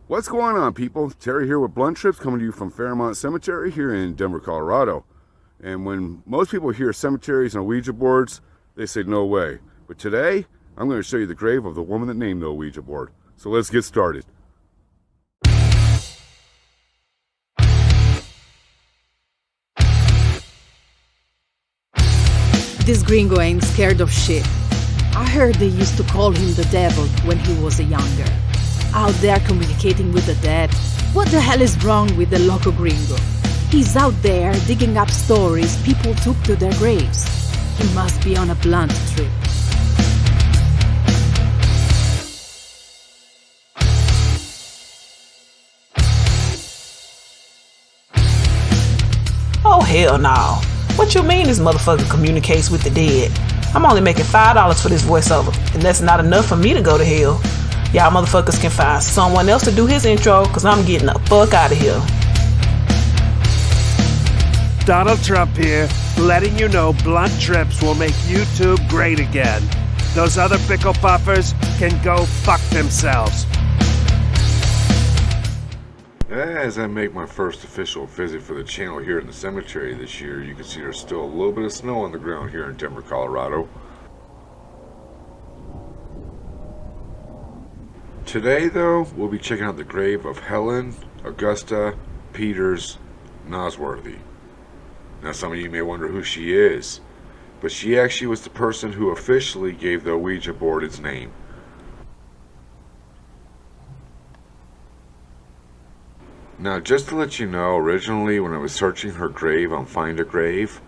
What's going on, people? Terry here with Blunt Trips, coming to you from Fairmont Cemetery here in Denver, Colorado. And when most people hear cemeteries and Ouija boards, they say no way. But today, I'm going to show you the grave of the woman that named the Ouija board. So let's get started. This gringo ain't scared of shit. I heard they used to call him the devil when he was younger. Out there communicating with the dead. What the hell is wrong with the loco gringo? He's out there digging up stories people took to their graves. He must be on a blunt trip. Oh hell no. What you mean this motherfucker communicates with the dead? I'm only making $5 for this voiceover, and that's not enough for me to go to hell. Y'all motherfuckers can find someone else to do his intro, cause I'm getting the fuck out of here. Donald Trump here, letting you know Blunt Trips will make YouTube great again. Those other pickle puffers can go fuck themselves. As I make my first official visit for the channel here in the cemetery this year, you can see there's still a little bit of snow on the ground here in Denver, Colorado. Today, though, we'll be checking out the grave of Helen Peters Nosworthy. Now, some of you may wonder who she is, but she actually was the person who officially gave the Ouija board its name. Now, just to let you know, originally when I was searching her grave on Find a Grave,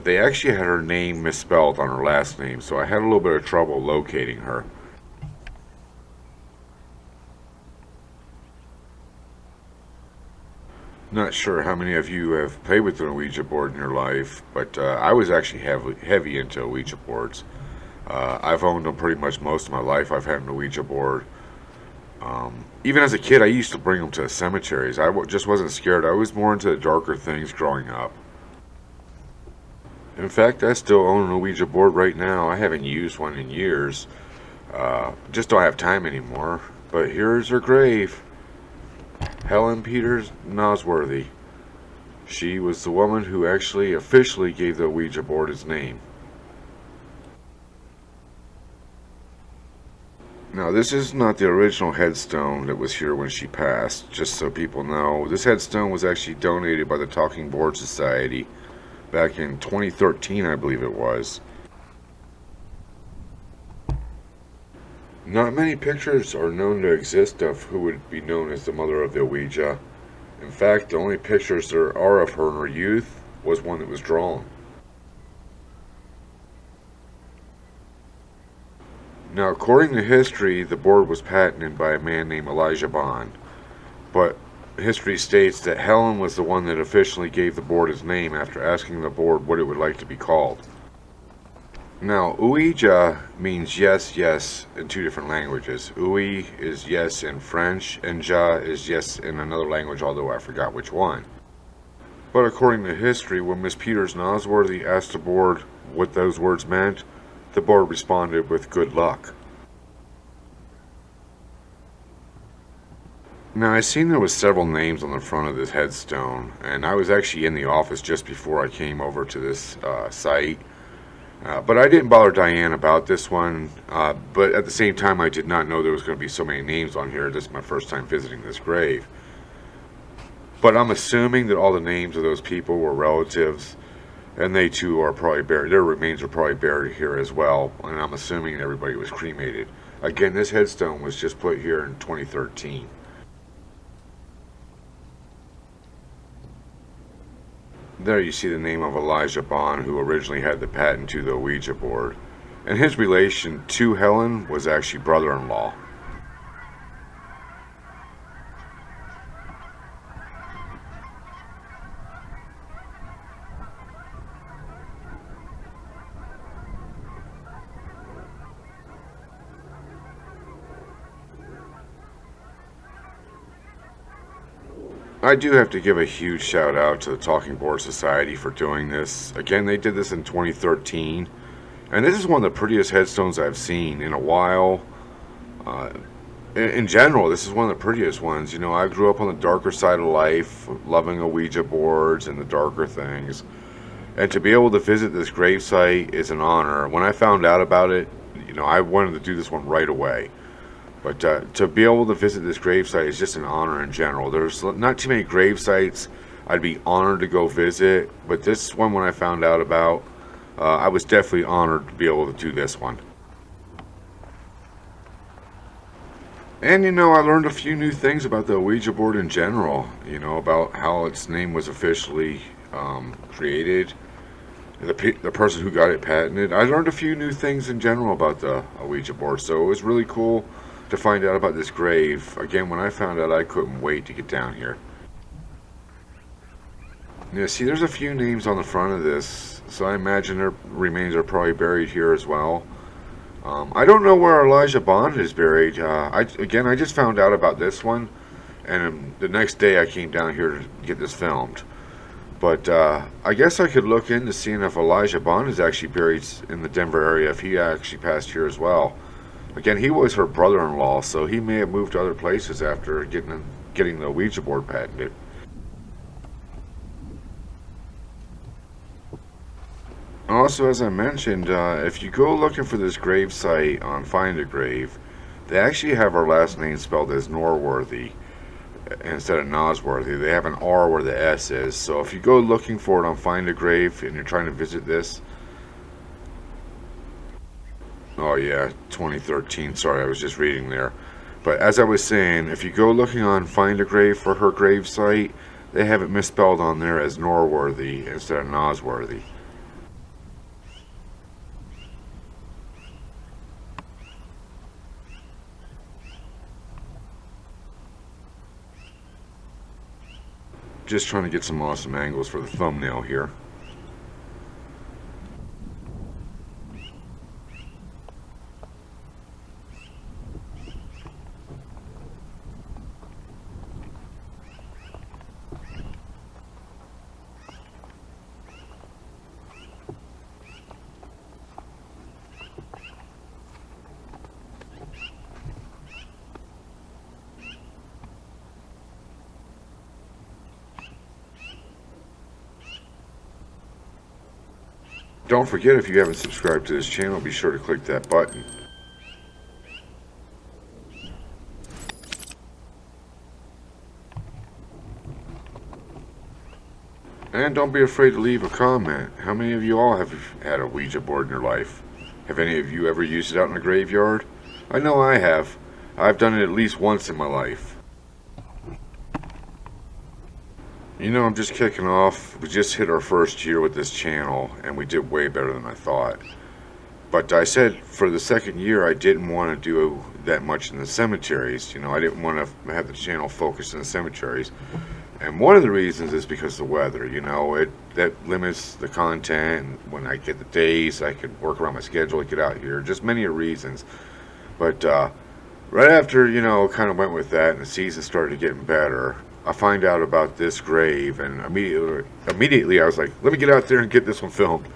they actually had her name misspelled on her last name, so I had a little bit of trouble locating her. Not sure how many of you have played with an Ouija board in your life, but I was actually heavy into Ouija boards. I've owned them pretty much most of my life. I've had an Ouija board. Even as a kid, I used to bring them to cemeteries. I just wasn't scared. I was more into the darker things growing up. In fact, I still own an Ouija board right now. I haven't used one in years. Just don't have time anymore. But here's her grave. Helen Peters Nosworthy. She was the woman who actually officially gave the Ouija board its name. Now, this is not the original headstone that was here when she passed, just so people know. This headstone was actually donated by the Talking Board Society back in 2013, I believe it was. Not many pictures are known to exist of who would be known as the mother of the Ouija. In fact, the only pictures there are of her in her youth was one that was drawn. Now, according to history, the board was patented by a man named Elijah Bond, but history states that Helen was the one that officially gave the board its name after asking the board what it would like to be called. Now, Ouija means yes, yes in two different languages. Oui is yes in French, and ja is yes in another language, although I forgot which one. But according to history, when Miss Peters Nosworthy asked the board what those words meant, the board responded with good luck. Now, I seen there was several names on the front of this headstone, and I was actually in the office just before I came over to this site. But I didn't bother Diane about this one, but at the same time I did not know there was going to be so many names on here. This is my first time visiting this grave. But I'm assuming that all the names of those people were relatives, and they too are probably buried. Their remains are probably buried here as well, and I'm assuming everybody was cremated. Again, this headstone was just put here in 2013. There you see the name of Elijah Bond, who originally had the patent to the Ouija board. And his relation to Helen was actually brother-in-law. I do have to give a huge shout out to the Talking Board Society for doing this. Again, they did this in 2013, and this is one of the prettiest headstones I've seen in a while. in general, this is one of the prettiest ones. You know, I grew up on the darker side of life, loving Ouija boards and the darker things. And to be able to visit this gravesite is an honor. When I found out about it, you know, I wanted to do this one right away. But to be able to visit this gravesite is just an honor in general. There's not too many gravesites I'd be honored to go visit, but this one, when I found out about, I was definitely honored to be able to do this one. And you know, I learned a few new things about the Ouija board in general. You know, about how its name was officially created, the person who got it patented. I learned a few new things in general about the Ouija board, so it was really cool to find out about this grave. Again, when I found out, I couldn't wait to get down here. Yeah, see, there's a few names on the front of this, so I imagine their remains are probably buried here as well. I don't know where Elijah Bond is buried. I just found out about this one, and the next day I came down here to get this filmed. But I guess I could look into seeing if Elijah Bond is actually buried in the Denver area, if he actually passed here as well. Again, he was her brother-in-law, so he may have moved to other places after getting the Ouija board patented. Also, as I mentioned, if you go looking for this grave site on Find a Grave, they actually have our last name spelled as Norworthy instead of Nosworthy. They have an R where the S is. So if you go looking for it on Find a Grave and you're trying to visit this, oh yeah, 2013. Sorry, I was just reading there. But as I was saying, if you go looking on Find a Grave for her grave site, they have it misspelled on there as Norworthy instead of Nosworthy. Just trying to get some awesome angles for the thumbnail here. Don't forget, if you haven't subscribed to this channel, be sure to click that button. And don't be afraid to leave a comment. How many of you all have had a Ouija board in your life? Have any of you ever used it out in a graveyard? I know I have. I've done it at least once in my life. You know, I'm just kicking off. We just hit our first year with this channel, and we did way better than I thought. But I said for the second year, I didn't want to do that much in the cemeteries. You know, I didn't want to have the channel focused in the cemeteries. And one of the reasons is because of the weather. You know, that limits the content. When I get the days, I could work around my schedule to get out here. Just many reasons. But right after, you know, kind of went with that, and the season started getting better, I find out about this grave, and immediately I was like, let me get out there and get this one filmed.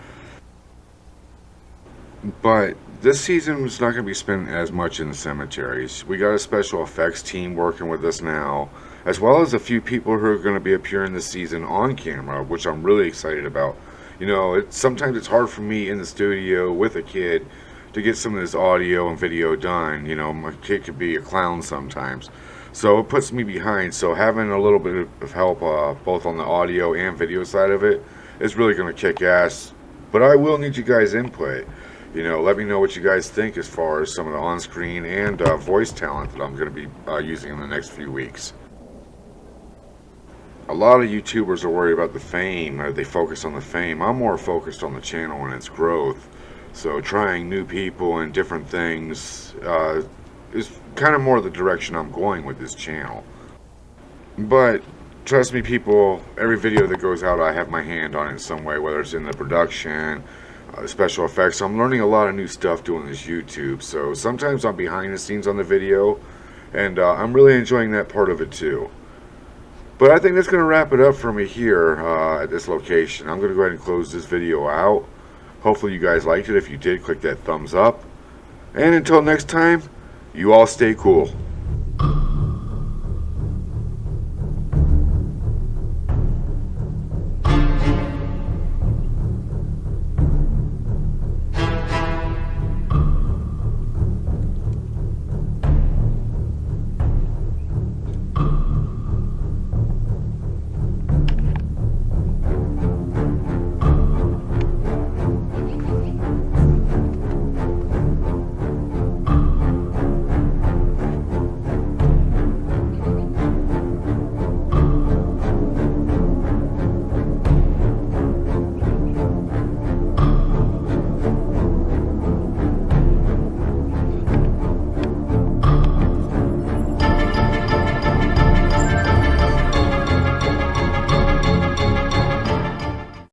But this season was not going to be spent as much in the cemeteries. We got a special effects team working with us now, as well as a few people who are going to be appearing this season on camera, which I'm really excited about. You know, sometimes it's hard for me in the studio with a kid to get some of this audio and video done. You know, my kid could be a clown sometimes. So it puts me behind. So having a little bit of help both on the audio and video side of it is really going to kick ass. But I will need you guys' input. You know, let me know what you guys think as far as some of the on-screen and voice talent that I'm going to be using in the next few weeks. A lot of YouTubers are worried about the fame. They focus on the fame. I'm more focused on the channel and its growth. So trying new people and different things is kind of more the direction I'm going with this channel. But trust me, people, every video that goes out, I have my hand on it in some way, whether it's in the production, special effects. I'm learning a lot of new stuff doing this YouTube, so sometimes I'm behind the scenes on the video, and I'm really enjoying that part of it too. But I think that's going to wrap it up for me here at this location. I'm going to go ahead and close this video out. Hopefully you guys liked it. If you did, click that thumbs up. And until next time, you all stay cool.